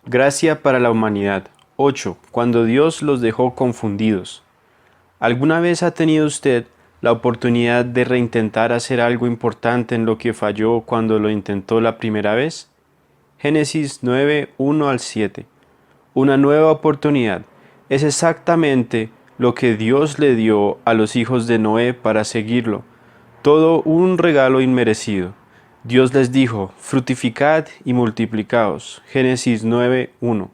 Gracia para la humanidad. 8. Cuando Dios los dejó confundidos. ¿Alguna vez ha tenido usted la oportunidad de reintentar hacer algo importante en lo que falló cuando lo intentó la primera vez? Génesis 9, 1 al 7. Una nueva oportunidad es exactamente lo que Dios le dio a los hijos de Noé para seguirlo. Todo un regalo inmerecido. Dios les dijo, fructificad y multiplicaos. Génesis 9, 1.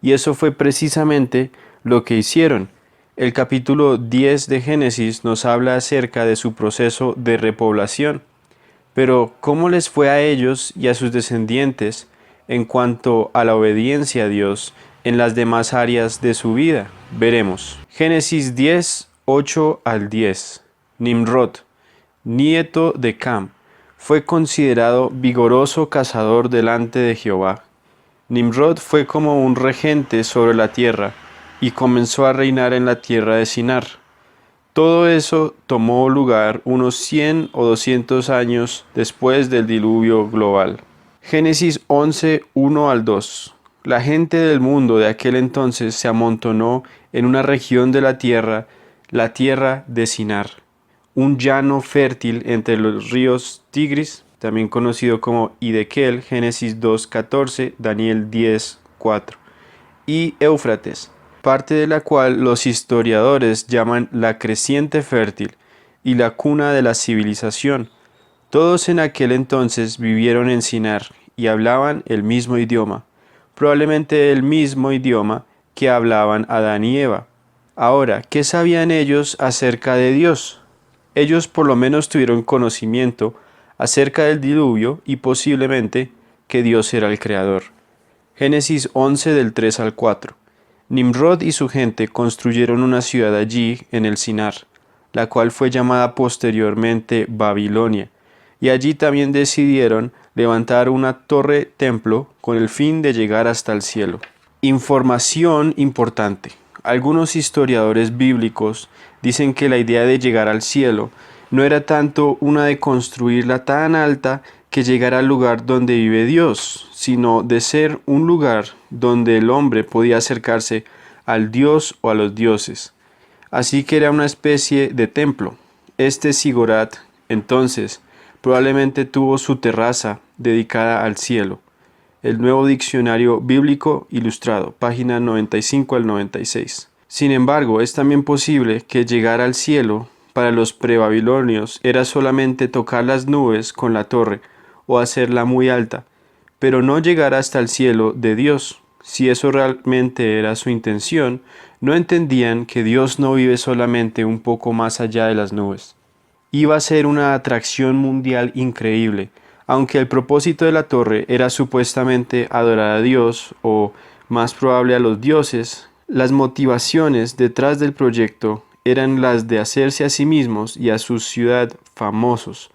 Y eso fue precisamente lo que hicieron. El capítulo 10 de Génesis nos habla acerca de su proceso de repoblación. Pero, ¿cómo les fue a ellos y a sus descendientes en cuanto a la obediencia a Dios en las demás áreas de su vida? Veremos. Génesis 10, 8 al 10. Nimrod, nieto de Cam, fue considerado vigoroso cazador delante de Jehová. Nimrod fue como un regente sobre la tierra y comenzó a reinar en la tierra de Sinar. Todo eso tomó lugar unos 100 o 200 años después del diluvio global. Génesis 11, 1 al 2. La gente del mundo de aquel entonces se amontonó en una región de la tierra de Sinar, un llano fértil entre los ríos Tigris, también conocido como Hidekel, Génesis 2:14, Daniel 10:4, y Éufrates, parte de la cual los historiadores llaman la creciente fértil y la cuna de la civilización. Todos en aquel entonces vivieron en Sinar y hablaban el mismo idioma, probablemente el mismo idioma que hablaban Adán y Eva. Ahora, ¿qué sabían ellos acerca de Dios? Ellos por lo menos tuvieron conocimiento acerca del diluvio y posiblemente que Dios era el creador. Génesis 11 del 3 al 4. Nimrod y su gente construyeron una ciudad allí en el Sinar, la cual fue llamada posteriormente Babilonia, y allí también decidieron levantar una torre templo con el fin de llegar hasta el cielo. Información importante. Algunos historiadores bíblicos dicen que la idea de llegar al cielo no era tanto una de construirla tan alta que llegara al lugar donde vive Dios, sino de ser un lugar donde el hombre podía acercarse al Dios o a los dioses. Así que era una especie de templo. Este Sigorat, entonces, probablemente tuvo su terraza dedicada al cielo. El Nuevo Diccionario Bíblico Ilustrado, página 95 al 96. Sin embargo, es también posible que llegar al cielo para los prebabilonios era solamente tocar las nubes con la torre o hacerla muy alta, pero no llegar hasta el cielo de Dios. Si eso realmente era su intención, no entendían que Dios no vive solamente un poco más allá de las nubes. Iba a ser una atracción mundial increíble, aunque el propósito de la torre era supuestamente adorar a Dios o, más probable, a los dioses. Las motivaciones detrás del proyecto eran las de hacerse a sí mismos y a su ciudad famosos,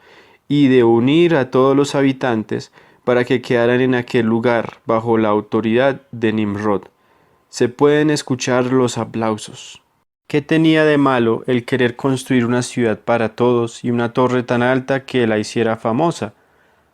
y de unir a todos los habitantes para que quedaran en aquel lugar bajo la autoridad de Nimrod. Se pueden escuchar los aplausos. ¿Qué tenía de malo el querer construir una ciudad para todos y una torre tan alta que la hiciera famosa?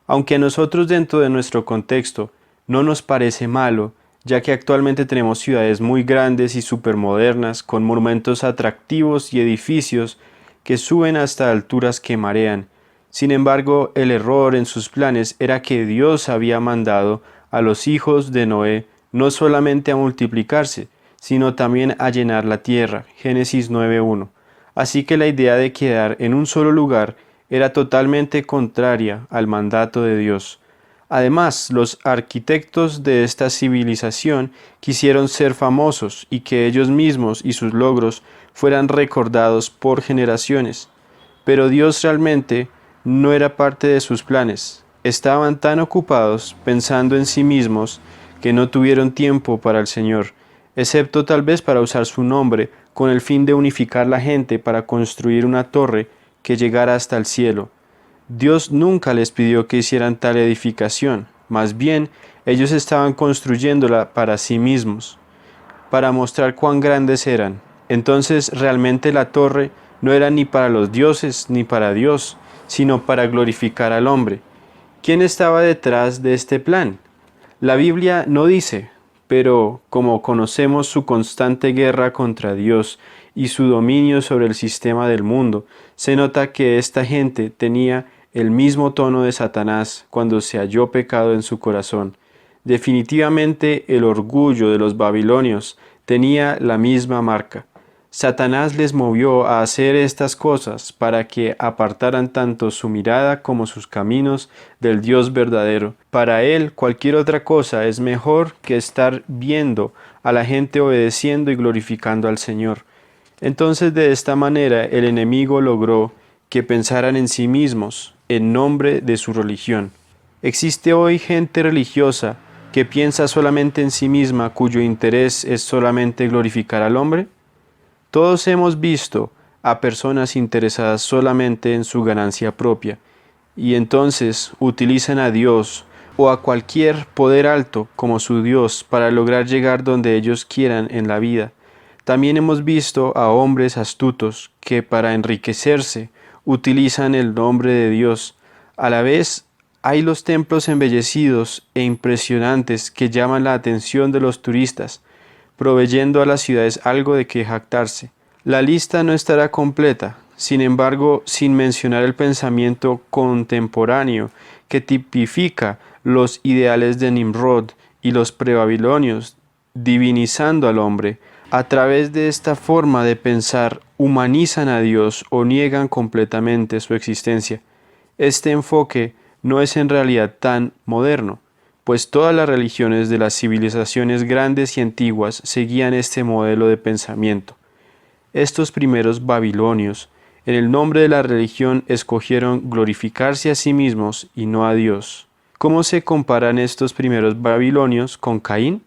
Aunque a nosotros dentro de nuestro contexto no nos parece malo, ya que actualmente tenemos ciudades muy grandes y supermodernas con monumentos atractivos y edificios que suben hasta alturas que marean. Sin embargo, el error en sus planes era que Dios había mandado a los hijos de Noé no solamente a multiplicarse, sino también a llenar la tierra. Génesis 9:1. Así que la idea de quedar en un solo lugar era totalmente contraria al mandato de Dios. Además, los arquitectos de esta civilización quisieron ser famosos y que ellos mismos y sus logros fueran recordados por generaciones. Pero Dios realmente no era parte de sus planes. Estaban tan ocupados pensando en sí mismos que no tuvieron tiempo para el Señor, excepto tal vez para usar su nombre con el fin de unificar la gente para construir una torre que llegara hasta el cielo. Dios nunca les pidió que hicieran tal edificación, más bien ellos estaban construyéndola para sí mismos, para mostrar cuán grandes eran. Entonces realmente la torre no era ni para los dioses ni para Dios, sino para glorificar al hombre. ¿Quién estaba detrás de este plan? La Biblia no dice, Pero como conocemos su constante guerra contra Dios y su dominio sobre el sistema del mundo, se nota que esta gente tenía el mismo tono de Satanás cuando se halló pecado en su corazón. Definitivamente el orgullo de los babilonios tenía la misma marca. Satanás les movió a hacer estas cosas para que apartaran tanto su mirada como sus caminos del Dios verdadero. Para él cualquier otra cosa es mejor que estar viendo a la gente obedeciendo y glorificando al Señor. Entonces de esta manera el enemigo logró que pensaran en sí mismos en nombre de su religión. Existe hoy gente religiosa que piensa solamente en sí misma, cuyo interés es solamente glorificar al hombre. Todos hemos visto a personas interesadas solamente en su ganancia propia, y entonces utilizan a Dios o a cualquier poder alto como su Dios para lograr llegar donde ellos quieran en la vida. También hemos visto a hombres astutos que para enriquecerse utilizan el nombre de Dios. A la vez, hay los templos embellecidos e impresionantes que llaman la atención de los turistas, proveyendo a las ciudades algo de que jactarse. La lista no estará completa, sin embargo, sin mencionar el pensamiento contemporáneo que tipifica los ideales de Nimrod y los prebabilonios, divinizando al hombre. A través de esta forma de pensar, humanizan a Dios o niegan completamente su existencia. Este enfoque no es en realidad tan moderno, pues todas las religiones de las civilizaciones grandes y antiguas seguían este modelo de pensamiento. Estos primeros babilonios, en el nombre de la religión, escogieron glorificarse a sí mismos y no a Dios. ¿Cómo se comparan estos primeros babilonios con Caín?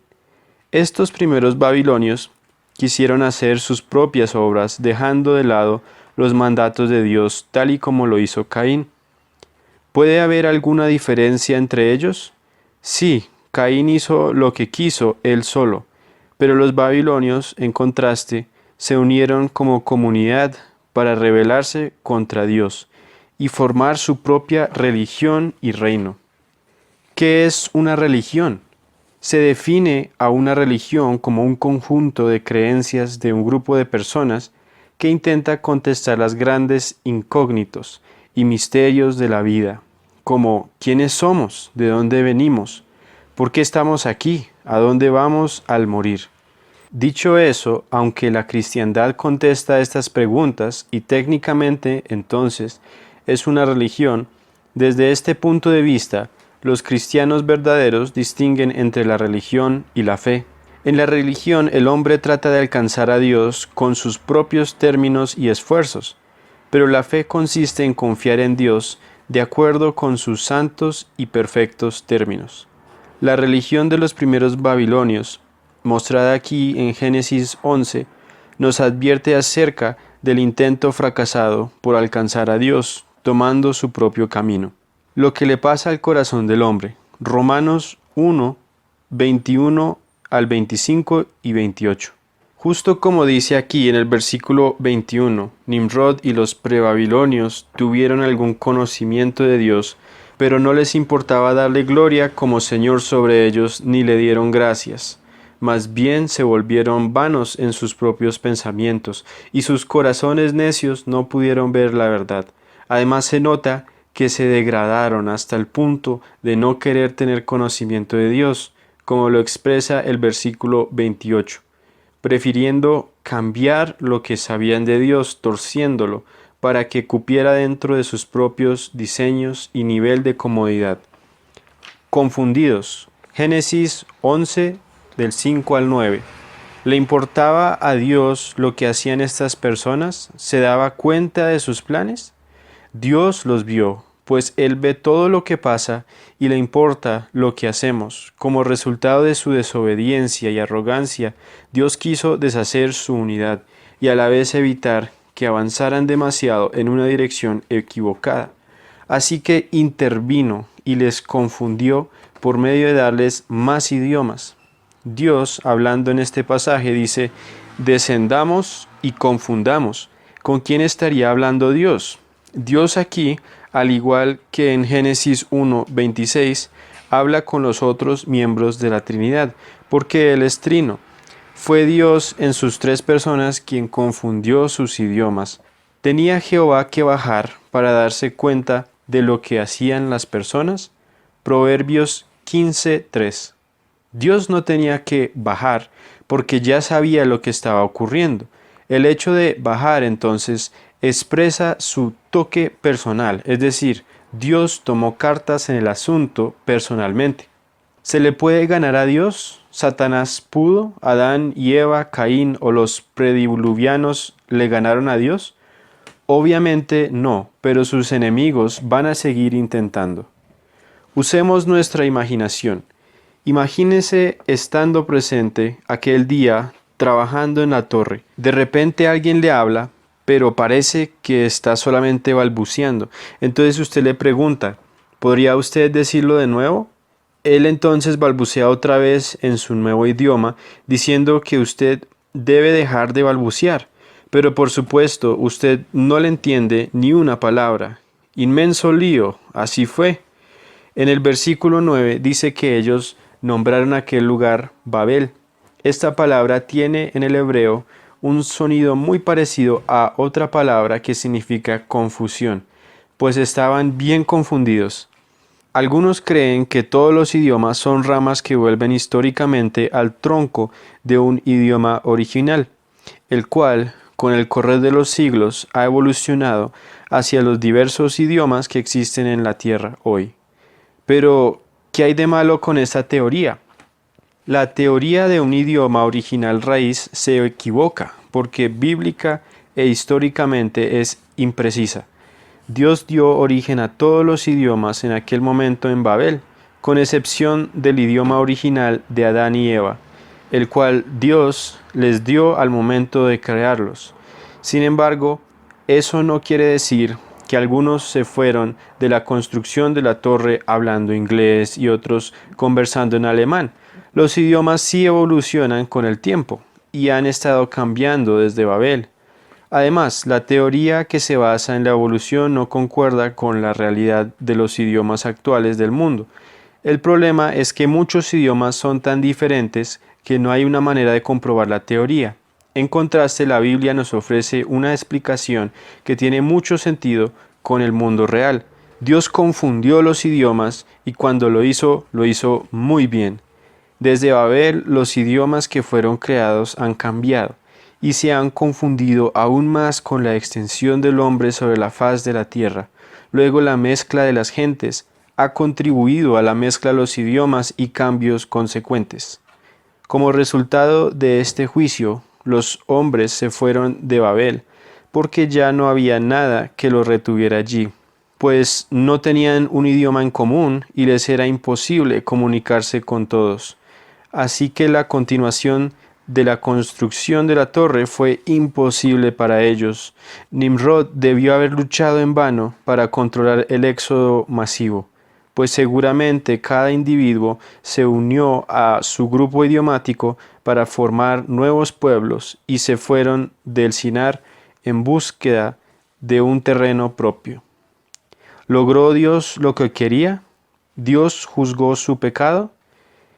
Estos primeros babilonios quisieron hacer sus propias obras, dejando de lado los mandatos de Dios, tal y como lo hizo Caín. ¿Puede haber alguna diferencia entre ellos? Sí, Caín hizo lo que quiso él solo, pero los babilonios, en contraste, se unieron como comunidad para rebelarse contra Dios y formar su propia religión y reino. ¿Qué es una religión? Se define a una religión como un conjunto de creencias de un grupo de personas que intenta contestar las grandes incógnitos y misterios de la vida, como ¿quiénes somos? ¿De dónde venimos? ¿Por qué estamos aquí? ¿A dónde vamos al morir? Dicho eso, aunque la cristiandad contesta estas preguntas y técnicamente entonces es una religión, desde este punto de vista, los cristianos verdaderos distinguen entre la religión y la fe. En la religión el hombre trata de alcanzar a Dios con sus propios términos y esfuerzos, pero la fe consiste en confiar en Dios de acuerdo con sus santos y perfectos términos. La religión de los primeros babilonios, mostrada aquí en Génesis 11, nos advierte acerca del intento fracasado por alcanzar a Dios, tomando su propio camino. Lo que le pasa al corazón del hombre. Romanos 1, 21 al 25 y 28. Justo como dice aquí en el versículo 21, Nimrod y los prebabilonios tuvieron algún conocimiento de Dios, pero no les importaba darle gloria como Señor sobre ellos, ni le dieron gracias. Más bien se volvieron vanos en sus propios pensamientos, y sus corazones necios no pudieron ver la verdad. Además se nota que se degradaron hasta el punto de no querer tener conocimiento de Dios, como lo expresa el versículo 28, prefiriendo cambiar lo que sabían de Dios, torciéndolo, para que cupiera dentro de sus propios diseños y nivel de comodidad. Confundidos. Génesis 11, del 5 al 9. ¿Le importaba a Dios lo que hacían estas personas? ¿Se daba cuenta de sus planes? Dios los vio, pues Él ve todo lo que pasa y le importa lo que hacemos. Como resultado de su desobediencia y arrogancia, Dios quiso deshacer su unidad y a la vez evitar que avanzaran demasiado en una dirección equivocada. Así que intervino y les confundió por medio de darles más idiomas. Dios, hablando en este pasaje, dice, descendamos y confundamos. ¿Con quién estaría hablando Dios? Dios aquí, al igual que en Génesis 1:26, habla con los otros miembros de la Trinidad, porque Él es trino. Fue Dios en sus tres personas quien confundió sus idiomas. ¿Tenía Jehová que bajar para darse cuenta de lo que hacían las personas? Proverbios 15:3. Dios no tenía que bajar porque ya sabía lo que estaba ocurriendo. El hecho de bajar entonces expresa su toque personal, es decir, Dios tomó cartas en el asunto personalmente. ¿Se le puede ganar a Dios? ¿Satanás pudo? ¿Adán y Eva, Caín o los prediluvianos le ganaron a Dios? Obviamente no, pero sus enemigos van a seguir intentando. Usemos nuestra imaginación. Imagínese estando presente aquel día trabajando en la torre. De repente alguien le habla, pero parece que está solamente balbuceando. Entonces usted le pregunta, ¿podría usted decirlo de nuevo? Él entonces balbucea otra vez en su nuevo idioma, diciendo que usted debe dejar de balbucear. Pero por supuesto, usted no le entiende ni una palabra. Inmenso lío, así fue. En el versículo 9 dice que ellos nombraron aquel lugar Babel. Esta palabra tiene en el hebreo un sonido muy parecido a otra palabra que significa confusión, pues estaban bien confundidos. Algunos creen que todos los idiomas son ramas que vuelven históricamente al tronco de un idioma original, el cual, con el correr de los siglos, ha evolucionado hacia los diversos idiomas que existen en la Tierra hoy. Pero, ¿qué hay de malo con esta teoría? La teoría de un idioma original raíz se equivoca porque bíblica e históricamente es imprecisa. Dios dio origen a todos los idiomas en aquel momento en Babel, con excepción del idioma original de Adán y Eva, el cual Dios les dio al momento de crearlos. Sin embargo, eso no quiere decir que algunos se fueron de la construcción de la torre hablando inglés y otros conversando en alemán. Los idiomas sí evolucionan con el tiempo y han estado cambiando desde Babel. Además, la teoría que se basa en la evolución no concuerda con la realidad de los idiomas actuales del mundo. El problema es que muchos idiomas son tan diferentes que no hay una manera de comprobar la teoría. En contraste, la Biblia nos ofrece una explicación que tiene mucho sentido con el mundo real. Dios confundió los idiomas y cuando lo hizo muy bien. Desde Babel, los idiomas que fueron creados han cambiado y se han confundido aún más con la extensión del hombre sobre la faz de la tierra. Luego la mezcla de las gentes ha contribuido a la mezcla de los idiomas y cambios consecuentes. Como resultado de este juicio, los hombres se fueron de Babel, porque ya no había nada que los retuviera allí, pues no tenían un idioma en común y les era imposible comunicarse con todos. Así que la continuación de la construcción de la torre fue imposible para ellos. Nimrod debió haber luchado en vano para controlar el éxodo masivo, pues seguramente cada individuo se unió a su grupo idiomático para formar nuevos pueblos y se fueron del Sinar en búsqueda de un terreno propio. ¿Logró Dios lo que quería? ¿Dios juzgó su pecado?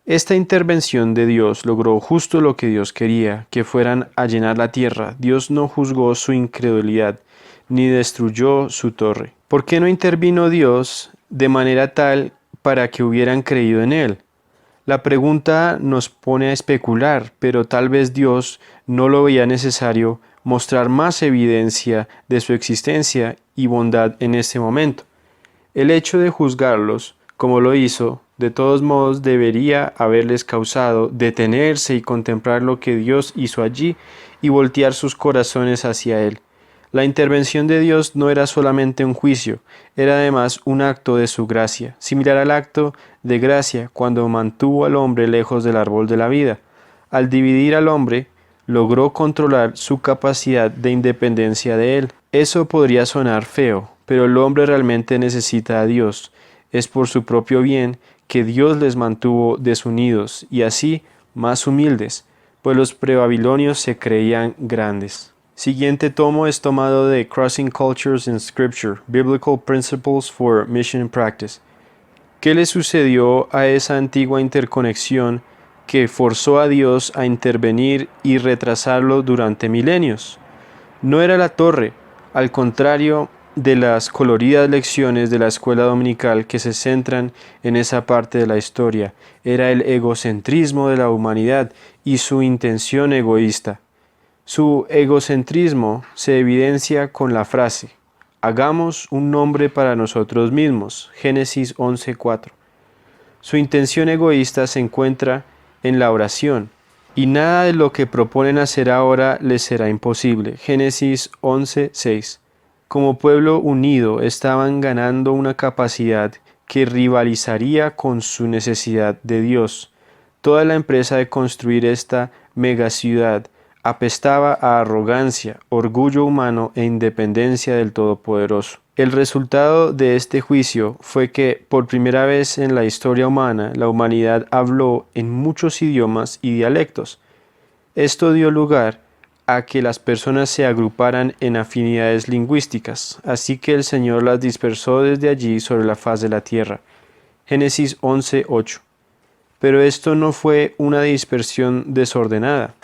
Esta intervención de Dios logró justo lo que Dios quería, que fueran a llenar la tierra. Dios no juzgó su incredulidad, ni destruyó su torre. ¿Por qué no intervino Dios de manera tal para que hubieran creído en Él? La pregunta nos pone a especular, pero tal vez Dios no lo veía necesario mostrar más evidencia de su existencia y bondad en este momento. El hecho de juzgarlos, como lo hizo, de todos modos debería haberles causado detenerse y contemplar lo que Dios hizo allí y voltear sus corazones hacia Él. La intervención de Dios no era solamente un juicio, era además un acto de su gracia, similar al acto de gracia cuando mantuvo al hombre lejos del árbol de la vida. Al dividir al hombre, logró controlar su capacidad de independencia de Él. Eso podría sonar feo, pero el hombre realmente necesita a Dios. Es por su propio bien que Dios les mantuvo desunidos y así más humildes, pues los prebabilonios se creían grandes. Siguiente tomo es tomado de Crossing Cultures in Scripture, Biblical Principles for Mission and Practice. ¿Qué le sucedió a esa antigua interconexión que forzó a Dios a intervenir y retrasarlo durante milenios? No era la torre, al contrario de las coloridas lecciones de la escuela dominical que se centran en esa parte de la historia, era el egocentrismo de la humanidad y su intención egoísta. Su egocentrismo se evidencia con la frase: hagamos un nombre para nosotros mismos. Génesis 11:4. Su intención egoísta se encuentra en la oración, y nada de lo que proponen hacer ahora les será imposible. Génesis 11:6. Como pueblo unido estaban ganando una capacidad que rivalizaría con su necesidad de Dios. Toda la empresa de construir esta megaciudad apestaba a arrogancia, orgullo humano e independencia del Todopoderoso. El resultado de este juicio fue que, por primera vez en la historia humana, la humanidad habló en muchos idiomas y dialectos. Esto dio lugar a que las personas se agruparan en afinidades lingüísticas, así que el Señor las dispersó desde allí sobre la faz de la tierra. Génesis 11:8. Pero esto no fue una dispersión desordenada.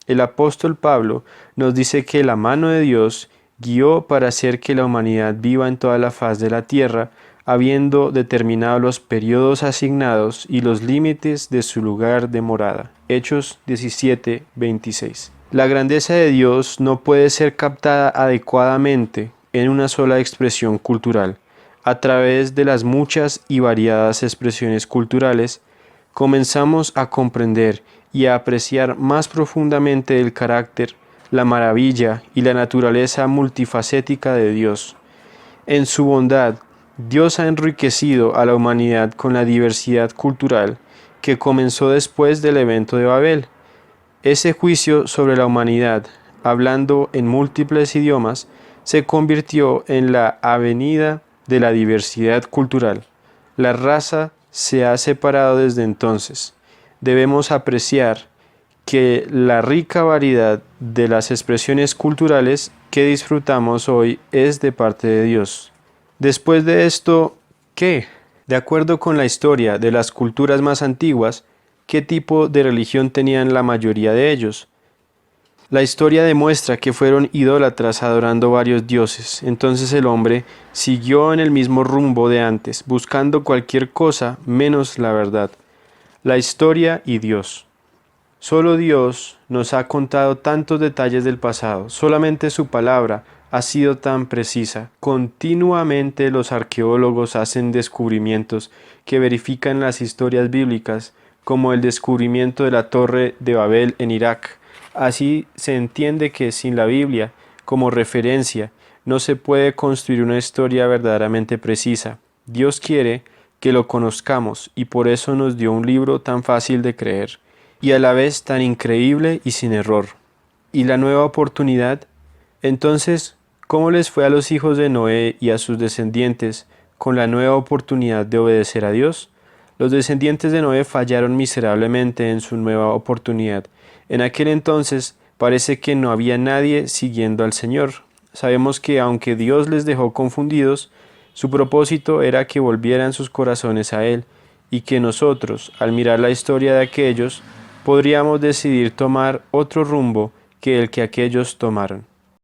El apóstol Pablo nos dice que la mano de Dios guió para hacer que la humanidad viva en toda la faz de la tierra, habiendo determinado los periodos asignados y los límites de su lugar de morada. Hechos 17:26. La grandeza de Dios no puede ser captada adecuadamente en una sola expresión cultural. A través de las muchas y variadas expresiones culturales, comenzamos a comprender y a apreciar más profundamente el carácter, la maravilla y la naturaleza multifacética de Dios. En su bondad, Dios ha enriquecido a la humanidad con la diversidad cultural que comenzó después del evento de Babel. Ese juicio sobre la humanidad, hablando en múltiples idiomas, se convirtió en la avenida de la diversidad cultural. La raza se ha separado desde entonces. Debemos apreciar que la rica variedad de las expresiones culturales que disfrutamos hoy es de parte de Dios. Después de esto, ¿qué? De acuerdo con la historia de las culturas más antiguas, ¿qué tipo de religión tenían la mayoría de ellos? La historia demuestra que fueron idólatras adorando varios dioses. Entonces el hombre siguió en el mismo rumbo de antes, buscando cualquier cosa menos la verdad. La historia y Dios. Solo Dios nos ha contado tantos detalles del pasado. Solamente su palabra ha sido tan precisa. Continuamente los arqueólogos hacen descubrimientos que verifican las historias bíblicas, como el descubrimiento de la Torre de Babel en Irak. Así se entiende que sin la Biblia como referencia no se puede construir una historia verdaderamente precisa. Dios quiere que lo conozcamos y por eso nos dio un libro tan fácil de creer y a la vez tan increíble y sin error. ¿Y la nueva oportunidad? Entonces, ¿cómo les fue a los hijos de Noé y a sus descendientes con la nueva oportunidad de obedecer a Dios? Los descendientes de Noé fallaron miserablemente en su nueva oportunidad. En aquel entonces parece que no había nadie siguiendo al Señor. Sabemos que aunque Dios les dejó confundidos, su propósito era que volvieran sus corazones a Él, y que nosotros, al mirar la historia de aquellos, podríamos decidir tomar otro rumbo que el que aquellos tomaron.